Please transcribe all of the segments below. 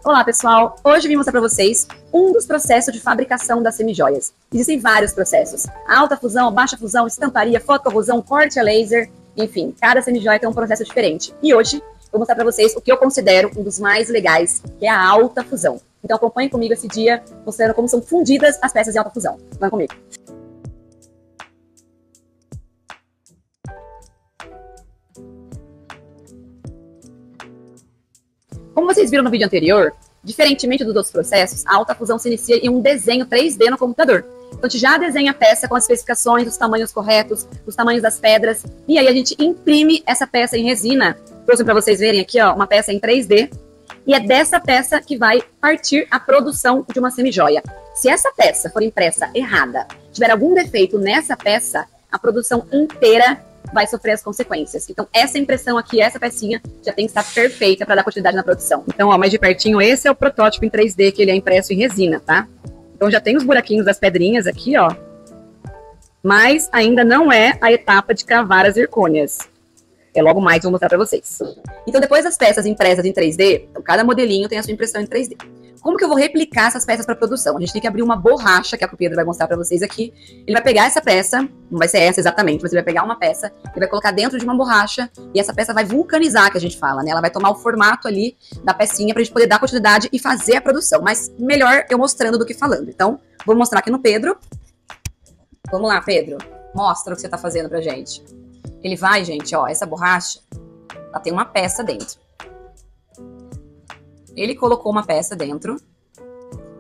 Olá pessoal, hoje vim mostrar para vocês um dos processos de fabricação das semijoias. Existem vários processos, alta fusão, baixa fusão, estamparia, fotocorrosão, corte a laser, enfim, cada semijoia tem um processo diferente. E hoje vou mostrar para vocês o que eu considero um dos mais legais, que é a alta fusão. Então acompanhem comigo esse dia, mostrando como são fundidas as peças de alta fusão. Vão comigo. Como vocês viram no vídeo anterior, diferentemente dos outros processos, a alta fusão se inicia em um desenho 3D no computador. Então a gente já desenha a peça com as especificações, os tamanhos corretos, os tamanhos das pedras, e aí a gente imprime essa peça em resina. Trouxe para vocês verem aqui, ó, uma peça em 3D, e é dessa peça que vai partir a produção de uma semijoia. Se essa peça for impressa errada, tiver algum defeito nessa peça, a produção inteira vai sofrer as consequências. Então, essa impressão aqui, essa pecinha, já tem que estar perfeita para dar continuidade na produção. Então, ó, mais de pertinho, esse é o protótipo em 3D, que ele é impresso em resina, tá? Então, já tem os buraquinhos das pedrinhas aqui, ó. Mas ainda não é a etapa de cravar as zircônias. É logo mais que eu vou mostrar para vocês. Então, depois das peças impressas em 3D, então, cada modelinho tem a sua impressão em 3D. Como que eu vou replicar essas peças para produção? A gente tem que abrir uma borracha, que é o que o Pedro vai mostrar para vocês aqui. Ele vai pegar essa peça, não vai ser essa exatamente, mas ele vai pegar uma peça, ele vai colocar dentro de uma borracha e essa peça vai vulcanizar, que a gente fala, né? Ela vai tomar o formato ali da pecinha pra gente poder dar continuidade e fazer a produção. Mas melhor eu mostrando do que falando. Então, vou mostrar aqui no Pedro. Vamos lá, Pedro. Mostra o que você tá fazendo pra gente. Ele vai, gente, ó, essa borracha, ela tem uma peça dentro. Ele colocou uma peça dentro,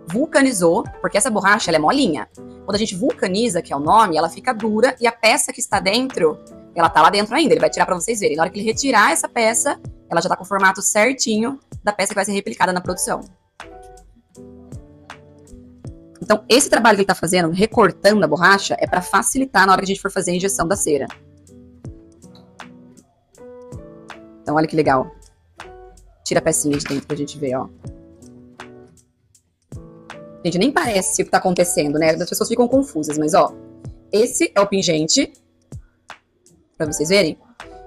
vulcanizou, porque essa borracha ela é molinha. Quando a gente vulcaniza, que é o nome, ela fica dura e a peça que está dentro, ela tá lá dentro ainda. Ele vai tirar para vocês verem. Na hora que ele retirar essa peça, ela já tá com o formato certinho da peça que vai ser replicada na produção. Então, esse trabalho que ele tá fazendo, recortando a borracha, é para facilitar na hora que a gente for fazer a injeção da cera. Então, olha que legal. Tira a pecinha de dentro pra gente ver, ó. Gente, nem parece o que tá acontecendo, né? As pessoas ficam confusas, mas ó. Esse é o pingente, pra vocês verem.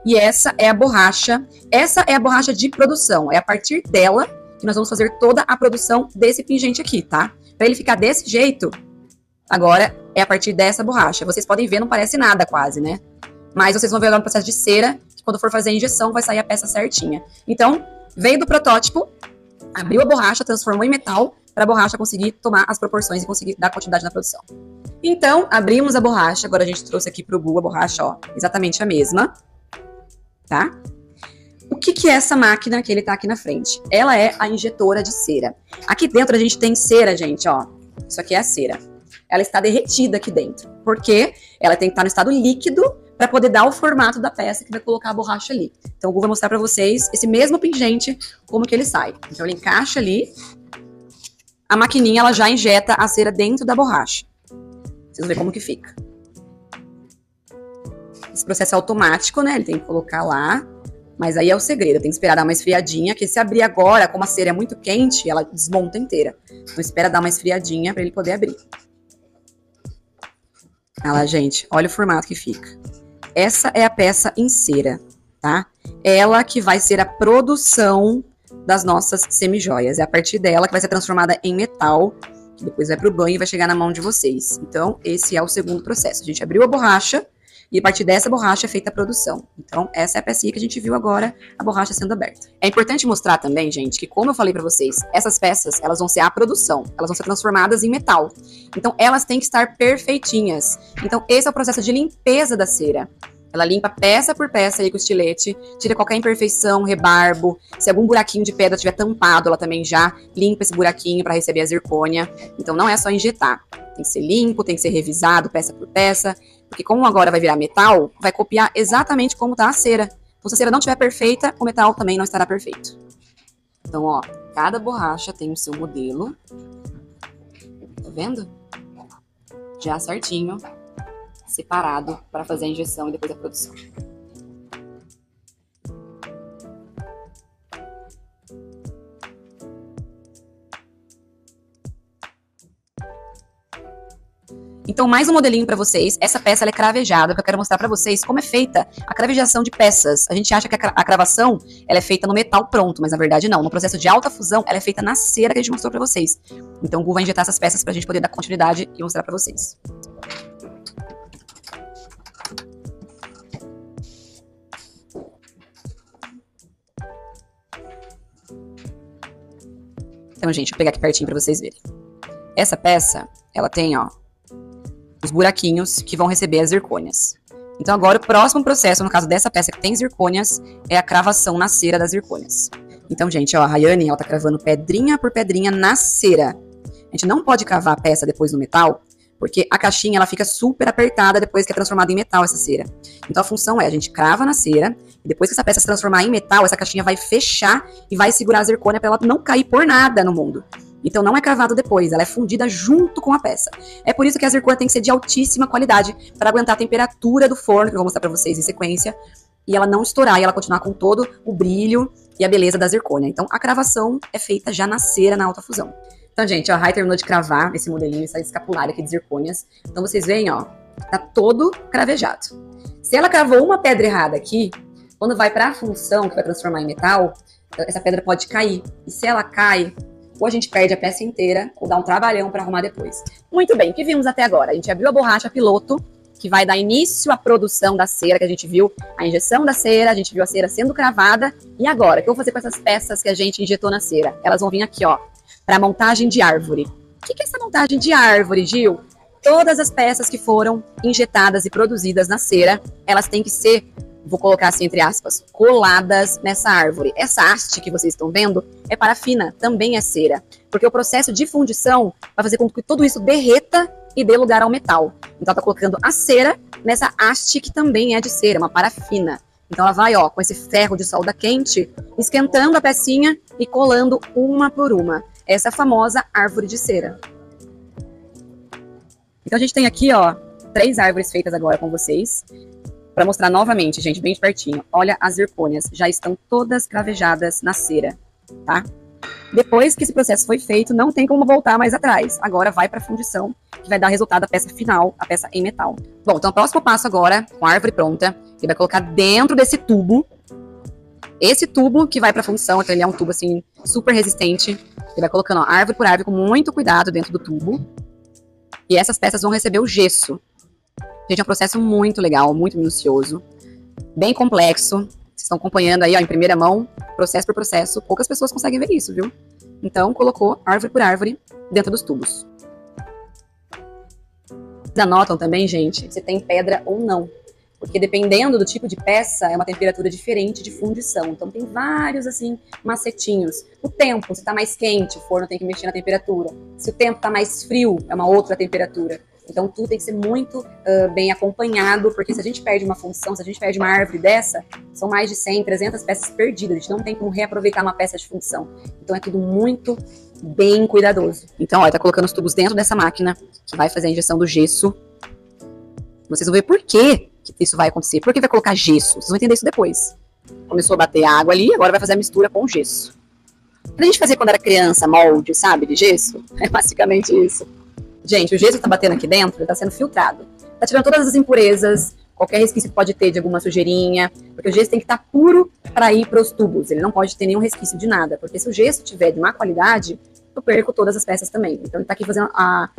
E essa é a borracha. Essa é a borracha de produção. É a partir dela que nós vamos fazer toda a produção desse pingente aqui, tá? Pra ele ficar desse jeito, agora é a partir dessa borracha. Vocês podem ver, não parece nada quase, né? Mas vocês vão ver agora no processo de cera, que quando for fazer a injeção vai sair a peça certinha. Então, veio do protótipo, abriu a borracha, transformou em metal, para a borracha conseguir tomar as proporções e conseguir dar continuidade na produção. Então, abrimos a borracha, agora a gente trouxe aqui pro Bu a borracha, ó, exatamente a mesma, tá? O que é essa máquina que ele tá aqui na frente? Ela é a injetora de cera. Aqui dentro a gente tem cera, gente, ó, isso aqui é a cera. Ela está derretida aqui dentro, porque ela tem que estar no estado líquido para poder dar o formato da peça que vai colocar a borracha ali. Então, o Gu vai mostrar para vocês esse mesmo pingente, como que ele sai. Então, ele encaixa ali, a maquininha ela já injeta a cera dentro da borracha. Vocês vão ver como que fica. Esse processo é automático, né? Ele tem que colocar lá, mas aí é o segredo, tem que esperar dar uma esfriadinha, que se abrir agora, como a cera é muito quente, ela desmonta inteira. Então, espera dar uma esfriadinha para ele poder abrir. Olha lá, gente, olha o formato que fica. Essa é a peça em cera, tá? Ela que vai ser a produção das nossas semijoias. É a partir dela que vai ser transformada em metal, que depois vai pro banho e vai chegar na mão de vocês. Então, esse é o segundo processo. A gente abriu a borracha e a partir dessa borracha é feita a produção. Então, essa é a pecinha que a gente viu agora, a borracha sendo aberta. É importante mostrar também, gente, que como eu falei pra vocês, essas peças, elas vão ser a produção. Elas vão ser transformadas em metal. Então, elas têm que estar perfeitinhas. Então, esse é o processo de limpeza da cera. Ela limpa peça por peça aí com o estilete, tira qualquer imperfeição, rebarbo. Se algum buraquinho de pedra tiver tampado, ela também já limpa esse buraquinho para receber a zircônia. Então não é só injetar. Tem que ser limpo, tem que ser revisado peça por peça. Porque como agora vai virar metal, vai copiar exatamente como tá a cera. Então se a cera não estiver perfeita, o metal também não estará perfeito. Então, ó, cada borracha tem o seu modelo. Tá vendo? Já certinho. Separado para fazer a injeção e depois a produção. Então, mais um modelinho para vocês. Essa peça ela é cravejada, porque eu quero mostrar para vocês como é feita a cravejação de peças. A gente acha que a cravação ela é feita no metal pronto, mas na verdade não. No processo de alta fusão, ela é feita na cera que a gente mostrou para vocês. Então, o Gu vai injetar essas peças para a gente poder dar continuidade e mostrar para vocês. Então, gente, vou pegar aqui pertinho para vocês verem. Essa peça, ela tem, ó, os buraquinhos que vão receber as zircônias. Então agora o próximo processo, no caso dessa peça que tem zircônias, é a cravação na cera das zircônias. Então, gente, ó, a Rayane, ela tá cravando pedrinha por pedrinha na cera. A gente não pode cravar a peça depois no metal, porque a caixinha ela fica super apertada depois que é transformada em metal essa cera. Então a função é, a gente crava na cera, e depois que essa peça se transformar em metal, essa caixinha vai fechar e vai segurar a zircônia para ela não cair por nada no mundo. Então não é cravado depois, ela é fundida junto com a peça. É por isso que a zircônia tem que ser de altíssima qualidade para aguentar a temperatura do forno, que eu vou mostrar para vocês em sequência, e ela não estourar, e ela continuar com todo o brilho e a beleza da zircônia. Então a cravação é feita já na cera, na alta fusão. Então, gente, ó, a Rai terminou de cravar esse modelinho, essa escapulária aqui de zircônias. Então vocês veem, ó, tá todo cravejado. Se ela cravou uma pedra errada aqui, quando vai para a função, que vai transformar em metal, essa pedra pode cair. E se ela cai, ou a gente perde a peça inteira, ou dá um trabalhão para arrumar depois. Muito bem, o que vimos até agora? A gente abriu a borracha piloto, que vai dar início à produção da cera, que a gente viu a injeção da cera, a gente viu a cera sendo cravada. E agora, o que eu vou fazer com essas peças que a gente injetou na cera? Elas vão vir aqui, ó, para montagem de árvore. O que é essa montagem de árvore, Gil? Todas as peças que foram injetadas e produzidas na cera, elas têm que ser, vou colocar assim entre aspas, coladas nessa árvore. Essa haste que vocês estão vendo é parafina, também é cera. Porque o processo de fundição vai fazer com que tudo isso derreta e dê lugar ao metal. Então ela tá colocando a cera nessa haste que também é de cera, uma parafina. Então ela vai, ó, com esse ferro de solda quente, esquentando a pecinha e colando uma por uma. Essa famosa árvore de cera. Então a gente tem aqui, ó, 3 árvores feitas agora com vocês. Para mostrar novamente, gente, bem de pertinho. Olha, as zircônias já estão todas cravejadas na cera, tá? Depois que esse processo foi feito, não tem como voltar mais atrás. Agora vai para a fundição, que vai dar resultado da peça final, a peça em metal. Bom, então o próximo passo agora, com a árvore pronta, ele vai colocar dentro desse tubo. Esse tubo que vai para a fundição, então ele é um tubo assim, super resistente. Ele vai colocando, ó, árvore por árvore, com muito cuidado dentro do tubo. E essas peças vão receber o gesso. Gente, é um processo muito legal, muito minucioso, bem complexo. Vocês estão acompanhando aí, ó, em primeira mão, processo por processo. Poucas pessoas conseguem ver isso, viu? Então, colocou árvore por árvore dentro dos tubos. Vocês anotam também, gente, se tem pedra ou não. Porque dependendo do tipo de peça, é uma temperatura diferente de fundição. Então, tem vários, assim, macetinhos. O tempo, se tá mais quente, o forno tem que mexer na temperatura. Se o tempo tá mais frio, é uma outra temperatura. Então, tudo tem que ser muito bem acompanhado, porque se a gente perde uma função, se a gente perde uma árvore dessa, são mais de 100, 300 peças perdidas. A gente não tem como reaproveitar uma peça de função. Então, é tudo muito bem cuidadoso. Então, ó, tá colocando os tubos dentro dessa máquina, que vai fazer a injeção do gesso. Vocês vão ver por que isso vai acontecer. Por que vai colocar gesso? Vocês vão entender isso depois. Começou a bater água ali, agora vai fazer a mistura com o gesso. Pra gente fazer quando era criança, molde, sabe, de gesso, é basicamente isso. Gente, o gesso que tá batendo aqui dentro, ele tá sendo filtrado. Tá tirando todas as impurezas, qualquer resquício que pode ter de alguma sujeirinha, porque o gesso tem que estar puro para ir para os tubos. Ele não pode ter nenhum resquício de nada, porque se o gesso tiver de má qualidade, eu perco todas as peças também. Então ele tá aqui fazendo a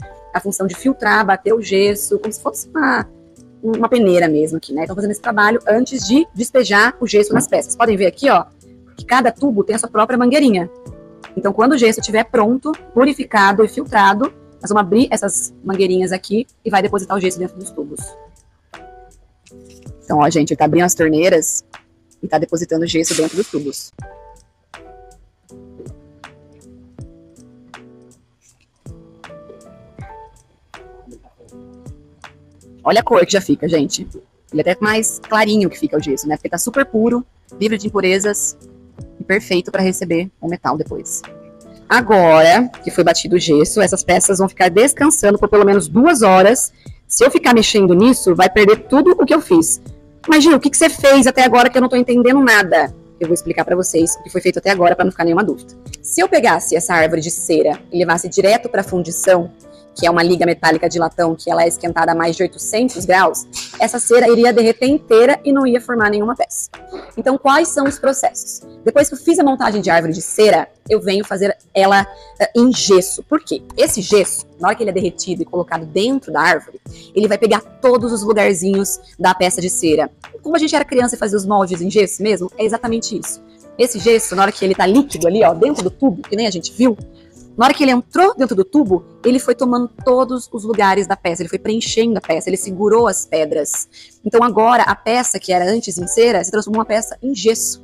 função de filtrar, bater o gesso, como se fosse uma peneira mesmo aqui, né? Estão fazendo esse trabalho antes de despejar o gesso nas peças. Podem ver aqui, ó, que cada tubo tem a sua própria mangueirinha. Então quando o gesso estiver pronto, purificado e filtrado, nós vamos abrir essas mangueirinhas aqui e vai depositar o gesso dentro dos tubos. Então, ó, gente, ele tá abrindo as torneiras e tá depositando gesso dentro dos tubos. Olha a cor que já fica, gente. Ele é até mais clarinho que fica o gesso, né? Porque tá super puro, livre de impurezas e perfeito para receber o metal depois. Agora que foi batido o gesso, essas peças vão ficar descansando por pelo menos 2 horas. Se eu ficar mexendo nisso, vai perder tudo o que eu fiz. Mas, Gil, o que você fez até agora que eu não tô entendendo nada? Eu vou explicar pra vocês o que foi feito até agora pra não ficar nenhuma dúvida. Se eu pegasse essa árvore de cera e levasse direto pra fundição, que é uma liga metálica de latão, que ela é esquentada a mais de 800 graus, essa cera iria derreter inteira e não ia formar nenhuma peça. Então, quais são os processos? Depois que eu fiz a montagem de árvore de cera, eu venho fazer ela em gesso. Por quê? Esse gesso, na hora que ele é derretido e colocado dentro da árvore, ele vai pegar todos os lugarzinhos da peça de cera. Como a gente era criança e fazia os moldes em gesso mesmo, é exatamente isso. Esse gesso, na hora que ele tá líquido ali, ó, dentro do tubo, que nem a gente viu, na hora que ele entrou dentro do tubo, ele foi tomando todos os lugares da peça, ele foi preenchendo a peça, ele segurou as pedras. Então agora a peça que era antes em cera se transformou uma peça em gesso.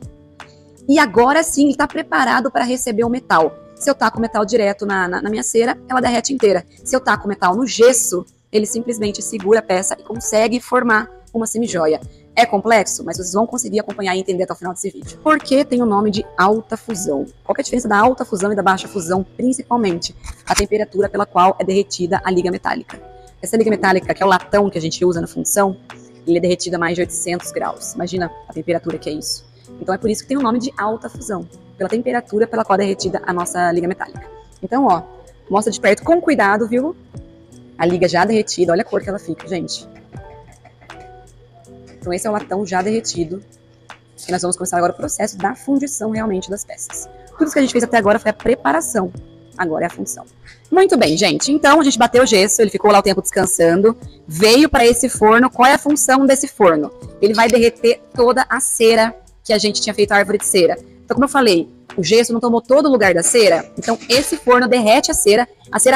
E agora sim ele está preparado para receber o metal. Se eu taco o metal direto na minha cera, ela derrete inteira. Se eu taco o metal no gesso, ele simplesmente segura a peça e consegue formar uma semijoia. É complexo, mas vocês vão conseguir acompanhar e entender até o final desse vídeo. Por que tem o nome de alta fusão? Qual que é a diferença da alta fusão e da baixa fusão? Principalmente a temperatura pela qual é derretida a liga metálica. Essa liga metálica, que é o latão que a gente usa na função, ele é derretido a mais de 800 graus. Imagina a temperatura que é isso. Então é por isso que tem o nome de alta fusão, pela temperatura pela qual é derretida a nossa liga metálica. Então, ó, mostra de perto com cuidado, viu? A liga já derretida, olha a cor que ela fica, gente. Então esse é o latão já derretido. E nós vamos começar agora o processo da fundição realmente das peças. Tudo isso que a gente fez até agora foi a preparação. Agora é a função. Muito bem, gente. Então a gente bateu o gesso, ele ficou lá o tempo descansando. Veio para esse forno. Qual é a função desse forno? Ele vai derreter toda a cera que a gente tinha feito a árvore de cera. Então, como eu falei, o gesso não tomou todo o lugar da cera. Então esse forno derrete a cera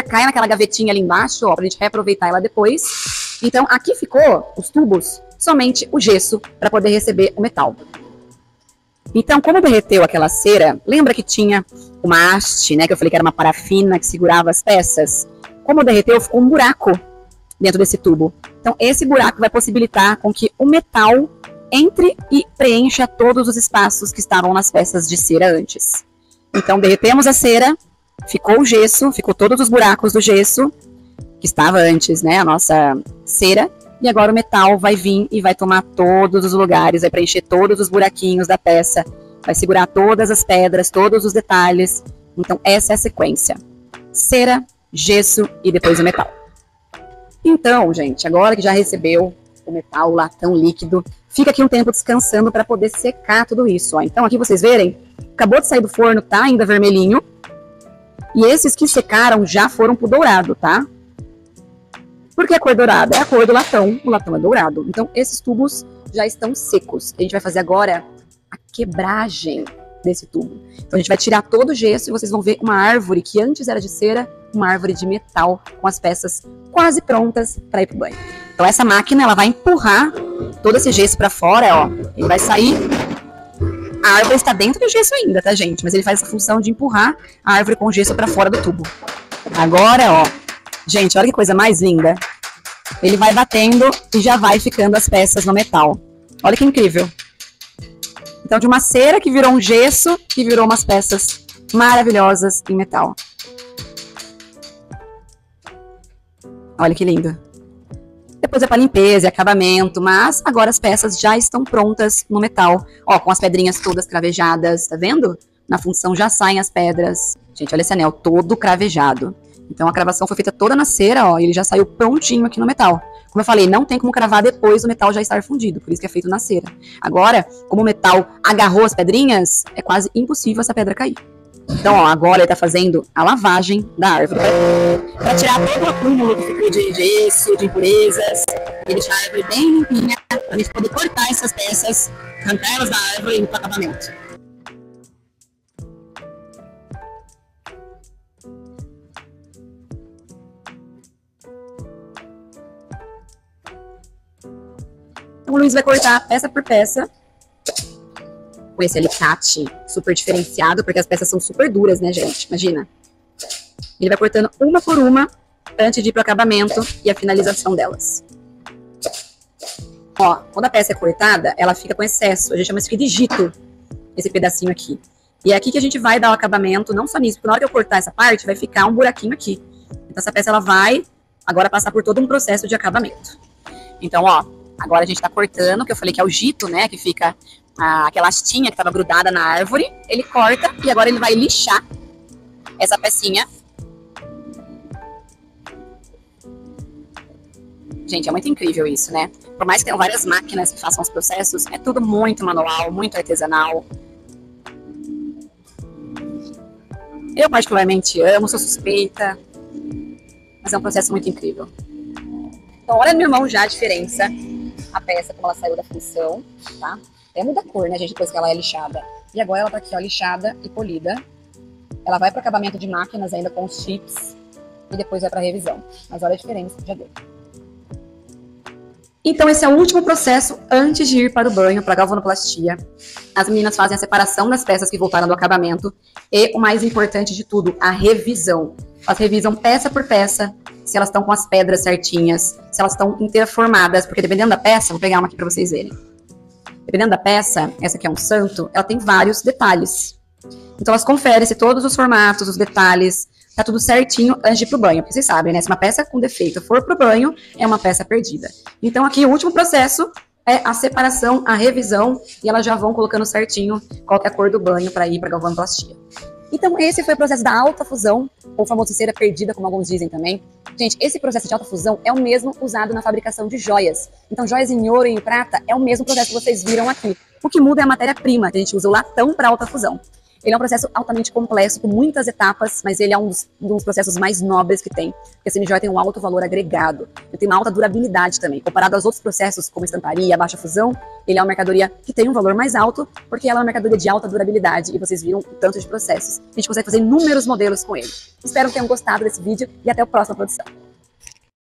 cai naquela gavetinha ali embaixo, ó, pra gente reaproveitar ela depois. Então aqui ficou os tubos, somente o gesso para poder receber o metal. Então, como derreteu aquela cera, lembra que tinha uma haste, né, que eu falei que era uma parafina que segurava as peças? Como derreteu, ficou um buraco dentro desse tubo. Então, esse buraco vai possibilitar com que o metal entre e preencha todos os espaços que estavam nas peças de cera antes. Então, derretemos a cera, ficou o gesso, ficou todos os buracos do gesso, que estava antes, né, a nossa cera. E agora o metal vai vir e vai tomar todos os lugares, vai preencher todos os buraquinhos da peça, vai segurar todas as pedras, todos os detalhes. Então essa é a sequência. Cera, gesso e depois o metal. Então, gente, agora que já recebeu o metal, o latão líquido, fica aqui um tempo descansando para poder secar tudo isso. Ó. Então aqui vocês verem, acabou de sair do forno, tá ainda vermelhinho. E esses que secaram já foram pro dourado, tá? Por que a cor dourada? É a cor do latão, o latão é dourado. Então, esses tubos já estão secos. A gente vai fazer agora a quebragem desse tubo. Então, a gente vai tirar todo o gesso e vocês vão ver uma árvore que antes era de cera, uma árvore de metal, com as peças quase prontas para ir pro banho. Então, essa máquina, ela vai empurrar todo esse gesso para fora, ó. Ele vai sair. A árvore está dentro do gesso ainda, tá, gente? Mas ele faz essa função de empurrar a árvore com o gesso para fora do tubo. Agora, ó. Gente, olha que coisa mais linda. Ele vai batendo e já vai ficando as peças no metal. Olha que incrível. Então, de uma cera que virou um gesso, que virou umas peças maravilhosas em metal. Olha que lindo. Depois é para limpeza e acabamento, mas agora as peças já estão prontas no metal. Ó, com as pedrinhas todas cravejadas, tá vendo? Na função já saem as pedras. Gente, olha esse anel todo cravejado. Então a cravação foi feita toda na cera, ó, e ele já saiu prontinho aqui no metal. Como eu falei, não tem como cravar depois do metal já estar fundido, por isso que é feito na cera. Agora, como o metal agarrou as pedrinhas, é quase impossível essa pedra cair. Então, ó, agora ele tá fazendo a lavagem da árvore. Para tirar todo o acúmulo que ficou de gesso, de impurezas, e deixar a árvore bem limpinha, para a gente poder cortar essas peças, arrancar elas da árvore e ir para o acabamento. Então, o Luiz vai cortar peça por peça com esse alicate super diferenciado, porque as peças são super duras, né, gente? Imagina. Ele vai cortando uma por uma antes de ir para o acabamento e a finalização delas. Ó, quando a peça é cortada, ela fica com excesso. A gente chama isso de digito, esse pedacinho aqui. E é aqui que a gente vai dar o acabamento, não só nisso, porque na hora que eu cortar essa parte, vai ficar um buraquinho aqui. Então, essa peça, ela vai agora passar por todo um processo de acabamento. Então, ó, agora a gente tá cortando, que eu falei que é o jito, né, que fica aquela hastinha que tava grudada na árvore. Ele corta e agora ele vai lixar essa pecinha Gente, é muito incrível isso, né? Por mais que tenham várias máquinas que façam os processos, é tudo muito manual, muito artesanal. Eu particularmente amo, sou suspeita, mas é um processo muito incrível. Então, olha, meu irmão, já a diferença, a peça, como ela saiu da função, tá? Até muda a cor, né, gente, depois que ela é lixada. E agora ela tá aqui, ó, lixada e polida. Ela vai para acabamento de máquinas ainda com os chips e depois vai para revisão. Mas olha a diferença que já deu. Então, esse é o último processo antes de ir para o banho, para a galvanoplastia. As meninas fazem a separação das peças que voltaram do acabamento e, o mais importante de tudo, a revisão. Elas revisam peça por peça, se elas estão com as pedras certinhas, se elas estão interformadas, porque dependendo da peça, vou pegar uma aqui para vocês verem. Dependendo da peça, essa aqui é um santo, ela tem vários detalhes. Então, elas conferem se todos os formatos, os detalhes, tá tudo certinho antes de ir pro banho. Porque vocês sabem, né? Se uma peça com defeito for pro banho, é uma peça perdida. Então, aqui, o último processo é a separação, a revisão, e elas já vão colocando certinho qual que é a cor do banho para ir pra galvanoplastia. Então, esse foi o processo da alta fusão, ou famoso cera perdida, como alguns dizem também. Gente, esse processo de alta fusão é o mesmo usado na fabricação de joias. Então, joias em ouro e em prata é o mesmo processo que vocês viram aqui. O que muda é a matéria-prima, que a gente usa o latão para alta fusão. Ele é um processo altamente complexo, com muitas etapas, mas ele é um dos processos mais nobres que tem. Porque a semijoia tem um alto valor agregado. Ele tem uma alta durabilidade também. Comparado aos outros processos, como estamparia, baixa fusão, ele é uma mercadoria que tem um valor mais alto, porque ela é uma mercadoria de alta durabilidade. E vocês viram o tanto de processos. A gente consegue fazer inúmeros modelos com ele. Espero que tenham gostado desse vídeo e até a próxima produção.